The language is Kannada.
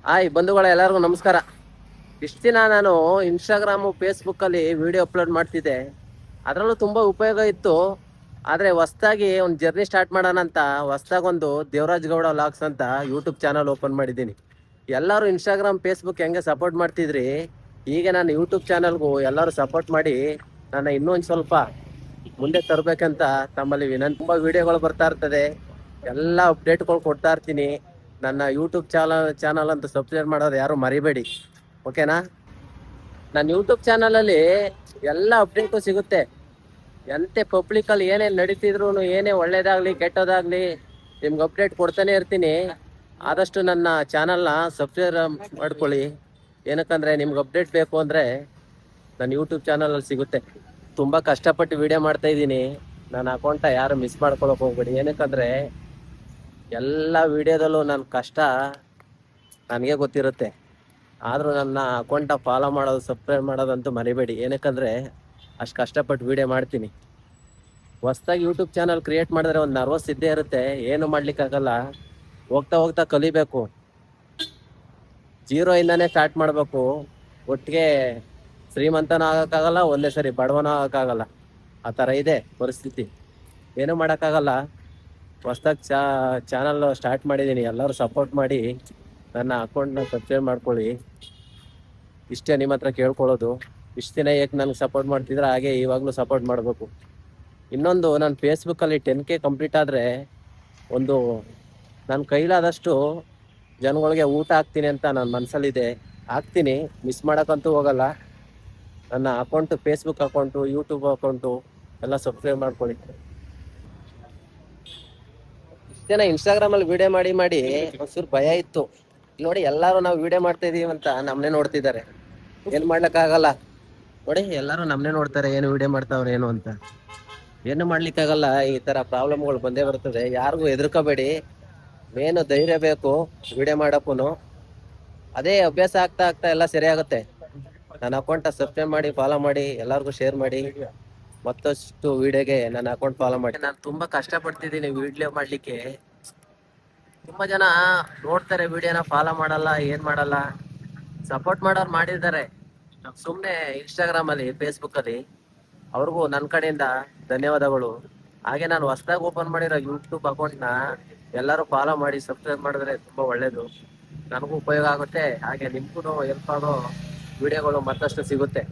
ಹಾಯ್ ಬಂಧುಗಳ ಎಲ್ಲರಿಗೂ ನಮಸ್ಕಾರ. ಇಷ್ಟು ದಿನ ನಾನು ಇನ್ಸ್ಟಾಗ್ರಾಮು ಫೇಸ್ಬುಕ್ಕಲ್ಲಿ ವಿಡಿಯೋ ಅಪ್ಲೋಡ್ ಮಾಡ್ತಿದ್ದೆ. ಅದರಲ್ಲೂ ತುಂಬ ಉಪಯೋಗ ಇತ್ತು. ಆದರೆ ಹೊಸ್ದಾಗಿ ಒಂದು ಜರ್ನಿ ಸ್ಟಾರ್ಟ್ ಮಾಡೋಣ ಅಂತ ಹೊಸ್ದಾಗಿ ಒಂದು ದೇವರಾಜ್ ಗೌಡ ವ್ಲಾಗ್ಸ್ ಅಂತ ಯೂಟ್ಯೂಬ್ ಚಾನಲ್ ಓಪನ್ ಮಾಡಿದ್ದೀನಿ. ಎಲ್ಲರೂ ಇನ್ಸ್ಟಾಗ್ರಾಮ್ ಫೇಸ್ಬುಕ್ ಹೆಂಗೆ ಸಪೋರ್ಟ್ ಮಾಡ್ತಿದ್ರಿ, ಈಗ ನಾನು ಯೂಟ್ಯೂಬ್ ಚಾನಲ್ಗೂ ಎಲ್ಲರೂ ಸಪೋರ್ಟ್ ಮಾಡಿ ನನ್ನ ಇನ್ನೊಂದು ಸ್ವಲ್ಪ ಮುಂದೆ ತರಬೇಕಂತ ತಮ್ಮಲ್ಲಿ ವಿನಂತಿ. ತುಂಬ ವಿಡಿಯೋಗಳು ಬರ್ತಾ ಇರ್ತದೆ, ಎಲ್ಲ ಅಪ್ಡೇಟ್ಗಳು ಕೊಡ್ತಾ ಇರ್ತೀನಿ. ನನ್ನ ಯೂಟ್ಯೂಬ್ ಚಾನಲ್ ಅಂತ ಸಬ್ಸ್ಕ್ರೈಬ್ ಮಾಡೋದು ಯಾರು ಮರಿಬೇಡಿ, ಓಕೆನಾ? ನನ್ನ ಯೂಟ್ಯೂಬ್ ಚಾನಲಲ್ಲಿ ಎಲ್ಲ ಅಪ್ಡೇಟು ಸಿಗುತ್ತೆ. ಎಂತೆ ಪಬ್ಲಿಕಲ್ಲಿ ಏನೇನು ನಡೀತಿದ್ರು, ಏನೇ ಒಳ್ಳೇದಾಗಲಿ ಕೆಟ್ಟದಾಗಲಿ ನಿಮ್ಗೆ ಅಪ್ಡೇಟ್ ಕೊಡ್ತಾನೆ ಇರ್ತೀನಿ. ಆದಷ್ಟು ನನ್ನ ಚಾನಲ್ನ ಸಬ್ಸ್ಕ್ರೈಬ್ ಮಾಡ್ಕೊಳ್ಳಿ. ಏನಕ್ಕಂದರೆ ನಿಮ್ಗೆ ಅಪ್ಡೇಟ್ ಬೇಕು ಅಂದರೆ ನನ್ನ ಯೂಟ್ಯೂಬ್ ಚಾನಲಲ್ಲಿ ಸಿಗುತ್ತೆ. ತುಂಬ ಕಷ್ಟಪಟ್ಟು ವಿಡಿಯೋ ಮಾಡ್ತಾ ಇದ್ದೀನಿ. ನನ್ನ ಅಕೌಂಟ ಯಾರು ಮಿಸ್ ಮಾಡ್ಕೊಳಕ್ಕೆ ಹೋಗ್ಬೇಡಿ. ಏನಕ್ಕಂದರೆ ಎಲ್ಲ ವಿಡಿಯೋದಲ್ಲೂ ನನ್ನ ಕಷ್ಟ ನನಗೆ ಗೊತ್ತಿರುತ್ತೆ. ಆದರೂ ನನ್ನ ಅಕೌಂಟ ಫಾಲೋ ಮಾಡೋದು ಸಬ್ಸ್ಕ್ರೈಬ್ ಮಾಡೋದಂತೂ ಮರಿಬೇಡಿ. ಏನಕ್ಕಂದರೆ ಅಷ್ಟು ಕಷ್ಟಪಟ್ಟು ವಿಡಿಯೋ ಮಾಡ್ತೀನಿ. ಹೊಸ್ದಾಗಿ ಯೂಟ್ಯೂಬ್ ಚಾನಲ್ ಕ್ರಿಯೇಟ್ ಮಾಡಿದ್ರೆ ಒಂದು ನರ್ವಸ್ ಇದ್ದೇ ಇರುತ್ತೆ, ಏನು ಮಾಡ್ಲಿಕ್ಕಾಗಲ್ಲ. ಹೋಗ್ತಾ ಹೋಗ್ತಾ ಕಲಿಬೇಕು. ಜೀರೋಯಿಂದನೇ ಸ್ಟಾರ್ಟ್ ಮಾಡಬೇಕು. ಒಟ್ಟಿಗೆ ಶ್ರೀಮಂತನೂ ಆಗೋಕ್ಕಾಗಲ್ಲ, ಒಂದೇ ಸರಿ ಬಡವನೂ ಆಗೋಕ್ಕಾಗಲ್ಲ. ಆ ಥರ ಇದೆ ಪರಿಸ್ಥಿತಿ, ಏನೂ ಮಾಡೋಕ್ಕಾಗಲ್ಲ. ಹೊಸ್ದಾಗಿ ಚಾನಲ್ ಸ್ಟಾರ್ಟ್ ಮಾಡಿದ್ದೀನಿ. ಎಲ್ಲರೂ ಸಪೋರ್ಟ್ ಮಾಡಿ ನನ್ನ ಅಕೌಂಟ್ನ ಸಬ್ಸ್ಕ್ರೈಬ್ ಮಾಡ್ಕೊಳ್ಳಿ. ಇಷ್ಟೇ ನಿಮ್ಮ ಹತ್ರ ಕೇಳ್ಕೊಳ್ಳೋದು. ಇಷ್ಟು ದಿನ ಏಕೆ ನನಗೆ ಸಪೋರ್ಟ್ ಮಾಡ್ತಿದ್ರೆ ಹಾಗೆ ಇವಾಗಲೂ ಸಪೋರ್ಟ್ ಮಾಡಬೇಕು. ಇನ್ನೊಂದು, ನಾನು ಫೇಸ್ಬುಕ್ಕಲ್ಲಿ 10K ಕಂಪ್ಲೀಟ್ ಆದರೆ ಒಂದು ನನ್ನ ಕೈಲಾದಷ್ಟು ಜನಗಳಿಗೆ ಊಟ ಹಾಕ್ತೀನಿ ಅಂತ ನನ್ನ ಮನಸ್ಸಲ್ಲಿದೆ. ಹಾಕ್ತೀನಿ, ಮಿಸ್ ಮಾಡೋಕ್ಕಂತೂ ಹೋಗಲ್ಲ. ನನ್ನ account, Facebook account, YouTube account ಎಲ್ಲ ಸಬ್ಸ್ಕ್ರೈಬ್ ಮಾಡ್ಕೊಳ್ಳಿ. ಇಷ್ಟು ದಿನ ಇನ್ಸ್ಟಾಗ್ರಾಮಲ್ಲಿ ವಿಡಿಯೋ ಮಾಡಿ ಒಂಚೂರು ಭಯ ಇತ್ತು. ನೋಡಿ, ಎಲ್ಲರೂ ನಾವು ವಿಡಿಯೋ ಮಾಡ್ತಾ ಇದೀವಿ ಅಂತ ನಮ್ಮನ್ನೇ ನೋಡ್ತಿದ್ದಾರೆ. ಏನು ಮಾಡ್ಲಿಕ್ಕಾಗಲ್ಲ. ನೋಡಿ, ಎಲ್ಲರೂ ನಮ್ಮನ್ನೇ ನೋಡ್ತಾರೆ, ಏನು ವಿಡಿಯೋ ಮಾಡ್ತಾವ್ರೆ ಏನು ಅಂತ. ಏನು ಮಾಡ್ಲಿಕ್ಕಾಗಲ್ಲ. ಈ ಥರ ಪ್ರಾಬ್ಲಮ್ಗಳು ಬಂದೇ ಬರ್ತದೆ. ಯಾರಿಗೂ ಹೆದರ್ಕೋಬೇಡಿ. ಮೇನು ಧೈರ್ಯ ಬೇಕು ವಿಡಿಯೋ ಮಾಡೋಕ್ಕೂ. ಅದೇ ಅಭ್ಯಾಸ ಆಗ್ತಾ ಆಗ್ತಾ ಎಲ್ಲ ಸರಿಯಾಗುತ್ತೆ. ನನ್ನ ಅಕೌಂಟ ಸಬ್ಸ್ಕ್ರೈಬ್ ಮಾಡಿ, ಫಾಲೋ ಮಾಡಿ, ಎಲ್ಲರಿಗೂ ಶೇರ್ ಮಾಡಿ. ಮತ್ತಷ್ಟು ವಿಡಿಯೋಗೆ ನನ್ನ ಅಕೌಂಟ್ ಫಾಲೋ ಮಾಡಿ. ನಾನು ತುಂಬ ಕಷ್ಟಪಡ್ತಿದ್ದೀನಿ ವಿಡಿಯೋ ಮಾಡಲಿಕ್ಕೆ. ತುಂಬ ಜನ ನೋಡ್ತಾರೆ ವಿಡಿಯೋನ, ಫಾಲೋ ಮಾಡಲ್ಲ, ಏನು ಮಾಡಲ್ಲ. ಸಪೋರ್ಟ್ ಮಾಡೋರು ಮಾಡಿದ್ದಾರೆ ಸುಮ್ಮನೆ ಇನ್ಸ್ಟಾಗ್ರಾಮಲ್ಲಿ, ಫೇಸ್ಬುಕ್ಕಲ್ಲಿ. ಅವ್ರಿಗೂ ನನ್ನ ಕಡೆಯಿಂದ ಧನ್ಯವಾದಗಳು. ಹಾಗೆ ನಾನು ಹೊಸ್ದಾಗಿ ಓಪನ್ ಮಾಡಿರೋ ಯೂಟ್ಯೂಬ್ ಅಕೌಂಟ್ನ ಎಲ್ಲರೂ ಫಾಲೋ ಮಾಡಿ, ಸಬ್ಸ್ಕ್ರೈಬ್ ಮಾಡಿದ್ರೆ ತುಂಬ ಒಳ್ಳೆಯದು. ನನಗೂ ಉಪಯೋಗ ಆಗುತ್ತೆ, ಹಾಗೆ ನಿಮಗೂ ಹೆಲ್ಪ್ ಆಗೋ ವಿಡಿಯೋಗಳು ಮತ್ತಷ್ಟು ಸಿಗುತ್ತೆ.